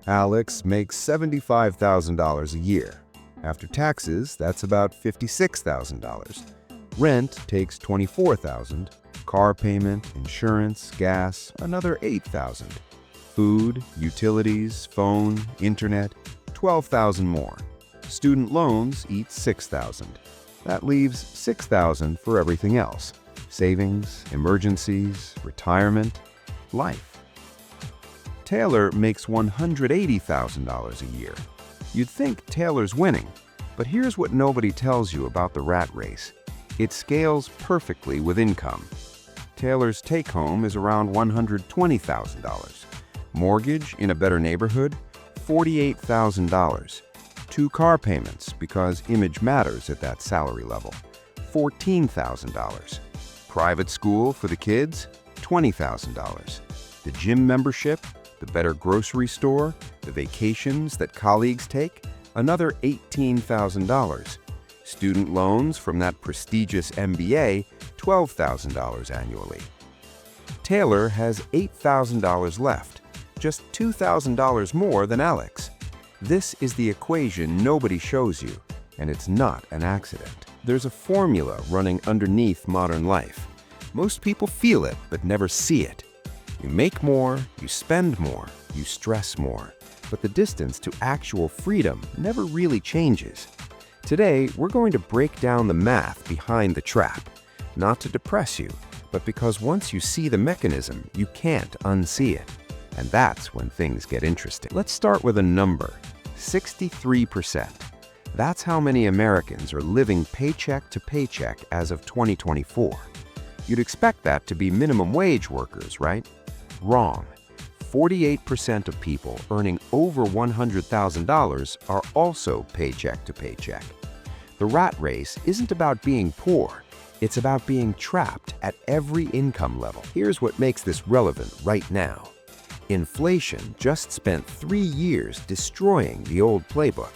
Alex makes $75,000 a year. After taxes, that's about $56,000. Rent takes $24,000. Car payment, insurance, gas, another $8,000. Food, utilities, phone, internet, $12,000 more. Student loans eat $6,000. That leaves $6,000 for everything else. Savings, emergencies, retirement, life. Taylor makes $180,000 a year. You'd think Taylor's winning, but here's what nobody tells you about the rat race. It scales perfectly with income. Taylor's take-home is around $120,000. Mortgage in a better neighborhood, $48,000. 2 car payments, because image matters at that salary level, $14,000. Private school for the kids, $20,000. The gym membership, the better grocery store, the vacations that colleagues take, another $18,000. Student loans from that prestigious MBA, $12,000 annually. Taylor has $8,000 left, just $2,000 more than Alex. This is the equation nobody shows you, and it's not an accident. There's a formula running underneath modern life. Most people feel it, but never see it. You make more, you spend more, you stress more, but the distance to actual freedom never really changes. Today, we're going to break down the math behind the trap, not to depress you, but because once you see the mechanism, you can't unsee it. And that's when things get interesting. Let's start with a number, 63%. That's how many Americans are living paycheck to paycheck as of 2024. You'd expect that to be minimum wage workers, right? Wrong. 48% of people earning over $100,000 are also paycheck to paycheck. The rat race isn't about being poor. It's about being trapped at every income level. Here's what makes this relevant right now. Inflation just spent 3 years destroying the old playbook.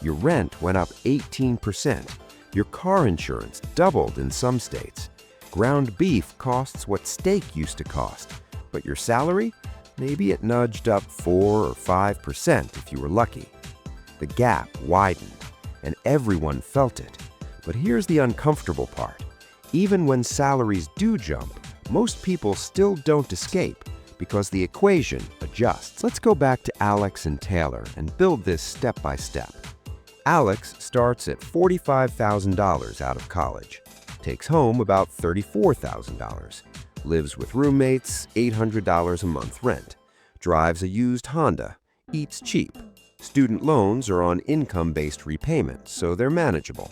Your rent went up 18%. Your car insurance doubled in some states. Ground beef costs what steak used to cost. But your salary? Maybe it nudged up 4 or 5% if you were lucky. The gap widened, and everyone felt it. But here's the uncomfortable part. Even when salaries do jump, most people still don't escape because the equation adjusts. Let's go back to Alex and Taylor and build this step by step. Alex starts at $45,000 out of college, takes home about $34,000. Lives with roommates, $800 a month rent, drives a used Honda, eats cheap. Student loans are on income-based repayment, so they're manageable.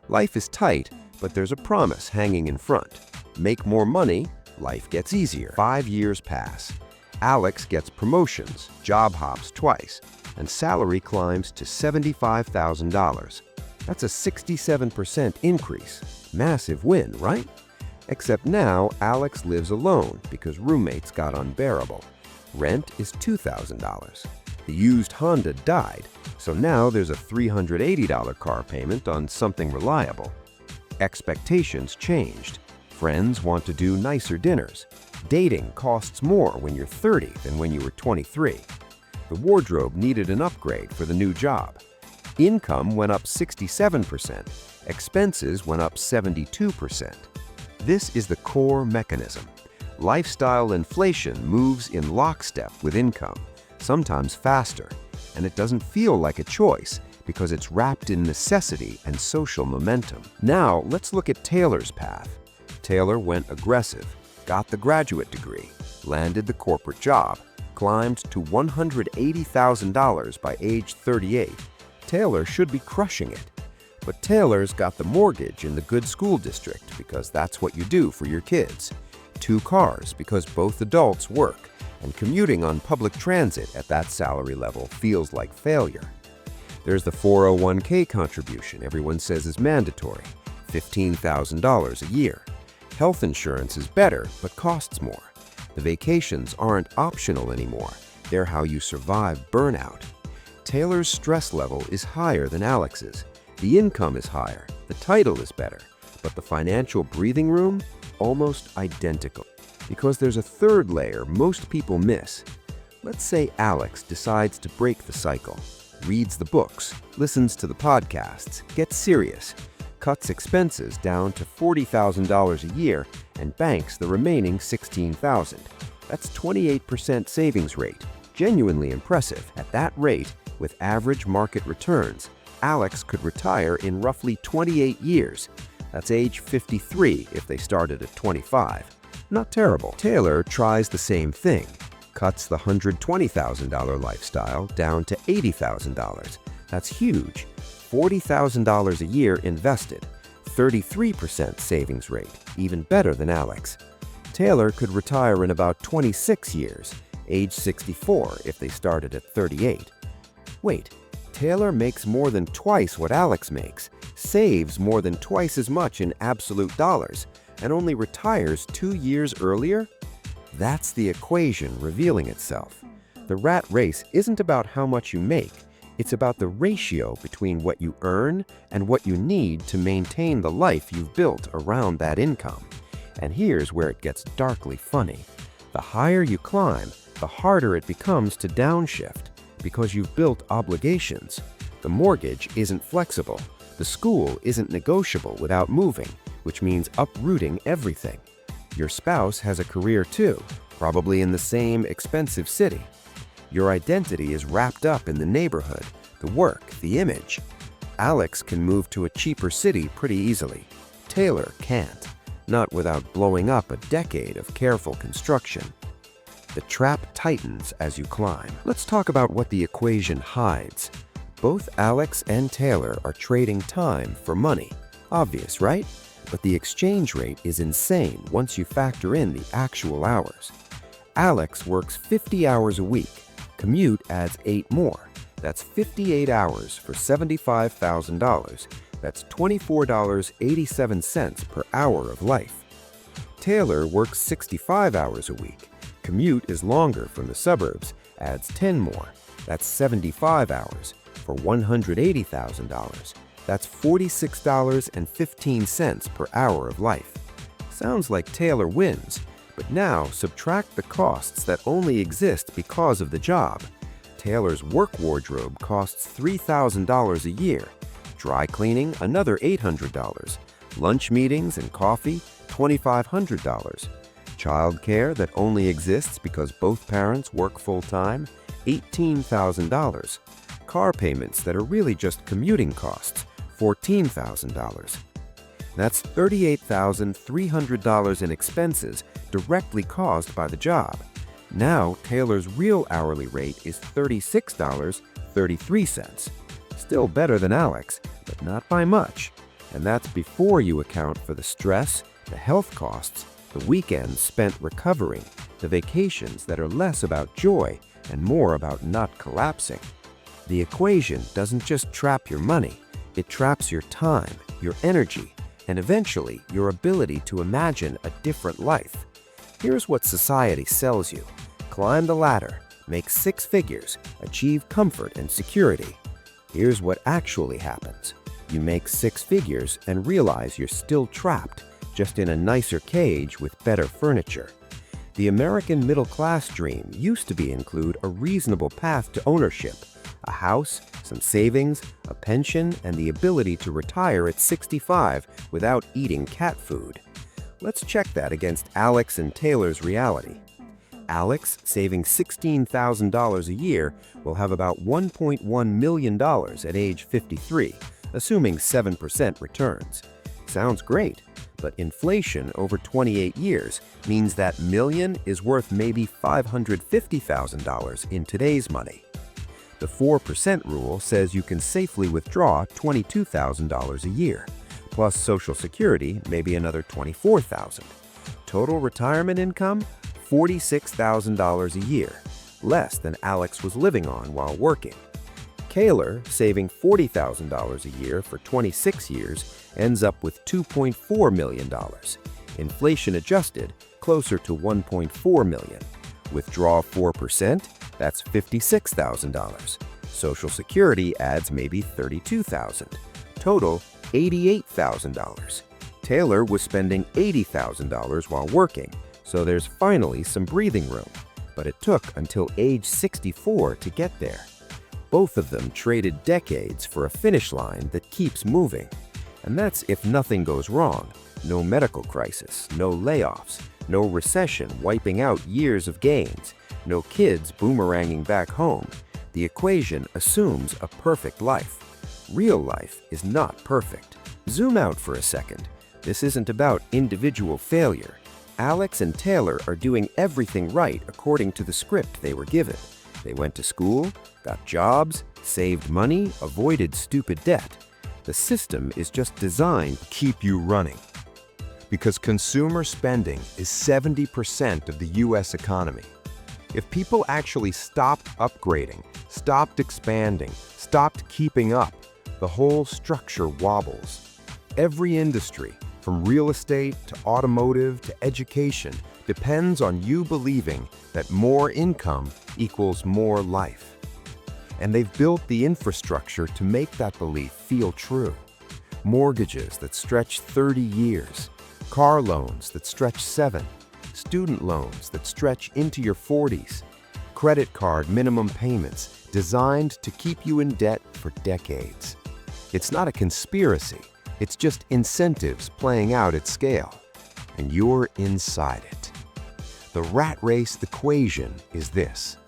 Life is tight, but there's a promise hanging in front. Make more money, life gets easier. 5 years pass. Alex gets promotions, job hops twice, and salary climbs to $75,000. That's a 67% increase. Massive win, right? Except now, Alex lives alone because roommates got unbearable. Rent is $2,000. The used Honda died, so now there's a $380 car payment on something reliable. Expectations changed. Friends want to do nicer dinners. Dating costs more when you're 30 than when you were 23. The wardrobe needed an upgrade for the new job. Income went up 67%. Expenses went up 72%. This is the core mechanism. Lifestyle inflation moves in lockstep with income, sometimes faster, and it doesn't feel like a choice because it's wrapped in necessity and social momentum. Now, let's look at Taylor's path. Taylor went aggressive, got the graduate degree, landed the corporate job, climbed to $180,000 by age 38. Taylor should be crushing it. But Taylor's got the mortgage in the good school district because that's what you do for your kids. 2 cars because both adults work, and commuting on public transit at that salary level feels like failure. There's the 401k contribution everyone says is mandatory, $15,000 a year. Health insurance is better, but costs more. The vacations aren't optional anymore. They're how you survive burnout. Taylor's stress level is higher than Alex's. The income is higher, the title is better, but the financial breathing room, almost identical. Because there's a third layer most people miss. Let's say Alex decides to break the cycle, reads the books, listens to the podcasts, gets serious, cuts expenses down to $40,000 a year, and banks the remaining $16,000. That's 28% savings rate. Genuinely impressive. At that rate, with average market returns, Alex could retire in roughly 28 years. That's age 53 if they started at 25. Not terrible. Taylor tries the same thing, cuts the $120,000 lifestyle down to $80,000. That's huge. $40,000 a year invested, 33% savings rate, even better than Alex. Taylor could retire in about 26 years, age 64 if they started at 38. Wait, Taylor makes more than twice what Alex makes, saves more than twice as much in absolute dollars, and only retires 2 years earlier? That's the equation revealing itself. The rat race isn't about how much you make. It's about the ratio between what you earn and what you need to maintain the life you've built around that income. And here's where it gets darkly funny. The higher you climb, the harder it becomes to downshift because you've built obligations. The mortgage isn't flexible. The school isn't negotiable without moving, which means uprooting everything. Your spouse has a career too, probably in the same expensive city. Your identity is wrapped up in the neighborhood, the work, the image. Alex can move to a cheaper city pretty easily. Taylor can't, not without blowing up a decade of careful construction. The trap tightens as you climb. Let's talk about what the equation hides. Both Alex and Taylor are trading time for money. Obvious, right? But the exchange rate is insane once you factor in the actual hours. Alex works 50 hours a week. Commute adds 8 more. That's 58 hours for $75,000. That's $24.87 per hour of life. Taylor works 65 hours a week. Commute is longer from the suburbs, adds 10 more. That's 75 hours for $180,000. That's $46.15 per hour of life. Sounds like Taylor wins, but now subtract the costs that only exist because of the job. Taylor's work wardrobe costs $3,000 a year. Dry cleaning, another $800. Lunch meetings and coffee, $2,500. Childcare that only exists because both parents work full-time, $18,000. Car payments that are really just commuting costs, $14,000. That's $38,300 in expenses directly caused by the job. Now, Taylor's real hourly rate is $36.33. Still better than Alex, but not by much. And that's before you account for the stress, the health costs, the weekends spent recovering, the vacations that are less about joy and more about not collapsing. The equation doesn't just trap your money, it traps your time, your energy, and eventually your ability to imagine a different life. Here's what society sells you. Climb the ladder, make 6 figures, achieve comfort and security. Here's what actually happens. You make 6 figures and realize you're still trapped, just in a nicer cage with better furniture. The American middle-class dream used to include a reasonable path to ownership, a house, some savings, a pension, and the ability to retire at 65 without eating cat food. Let's check that against Alex and Taylor's reality. Alex, saving $16,000 a year, will have about $1.1 million at age 53, assuming 7% returns. Sounds great, but inflation over 28 years means that million is worth maybe $550,000 in today's money. The 4% rule says you can safely withdraw $22,000 a year, plus Social Security, maybe another $24,000. Total retirement income, $46,000 a year, less than Alex was living on while working. Taylor, saving $40,000 a year for 26 years, ends up with $2.4 million. Inflation adjusted, closer to $1.4 million. Withdraw 4%, that's $56,000. Social Security adds maybe $32,000. Total, $88,000. Taylor was spending $80,000 while working, so there's finally some breathing room. but it took until age 64 to get there. Both of them traded decades for a finish line that keeps moving. And that's if nothing goes wrong. No medical crisis, no layoffs, no recession wiping out years of gains, no kids boomeranging back home. The equation assumes a perfect life. Real life is not perfect. Zoom out for a second. This isn't about individual failure. Alex and Taylor are doing everything right according to the script they were given. They went to school, got jobs, saved money, avoided stupid debt. The system is just designed to keep you running. Because consumer spending is 70% of the US economy. If people actually stopped upgrading, stopped expanding, stopped keeping up, the whole structure wobbles. Every industry, from real estate to automotive to education, depends on you believing that more income equals more life. And they've built the infrastructure to make that belief feel true. Mortgages that stretch 30 years, car loans that stretch 7, student loans that stretch into your 40s, credit card minimum payments designed to keep you in debt for decades. It's not a conspiracy, it's just incentives playing out at scale. And you're inside it. The rat race equation is this: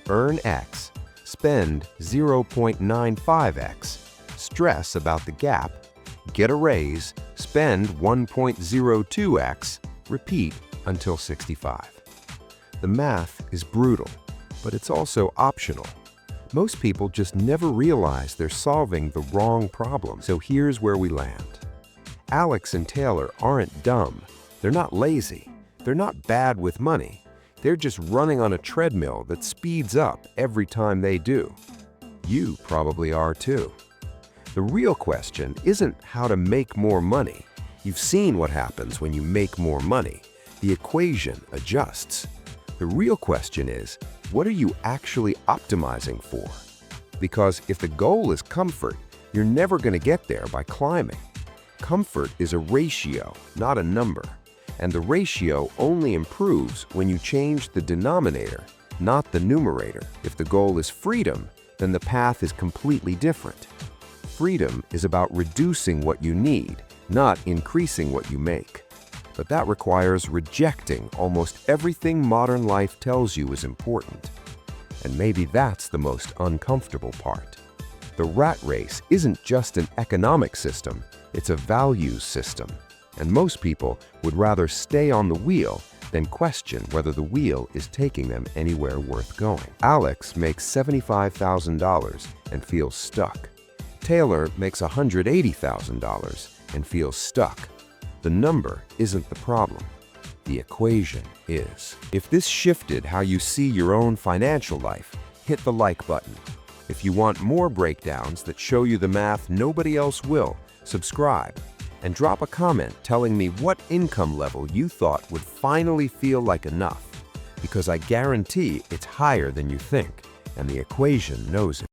earn X, spend 0.95x, stress about the gap, get a raise, spend 1.02x, repeat until 65. The math is brutal, but it's also optional. Most people just never realize they're solving the wrong problem. So here's where we land. Alex and Taylor aren't dumb. They're not lazy. They're not bad with money. They're just running on a treadmill that speeds up every time they do. You probably are too. The real question isn't how to make more money. You've seen what happens when you make more money. The equation adjusts. The real question is, what are you actually optimizing for? Because if the goal is comfort, you're never going to get there by climbing. Comfort is a ratio, not a number. And the ratio only improves when you change the denominator, not the numerator. If the goal is freedom, then the path is completely different. Freedom is about reducing what you need, not increasing what you make. But that requires rejecting almost everything modern life tells you is important. And maybe that's the most uncomfortable part. The rat race isn't just an economic system, it's a values system. And most people would rather stay on the wheel than question whether the wheel is taking them anywhere worth going. Alex makes $75,000 and feels stuck. Taylor makes $180,000 and feels stuck. The number isn't the problem. The equation is. If this shifted how you see your own financial life, hit the like button. If you want more breakdowns that show you the math nobody else will, subscribe. And drop a comment telling me what income level you thought would finally feel like enough. Because I guarantee it's higher than you think, and the equation knows it.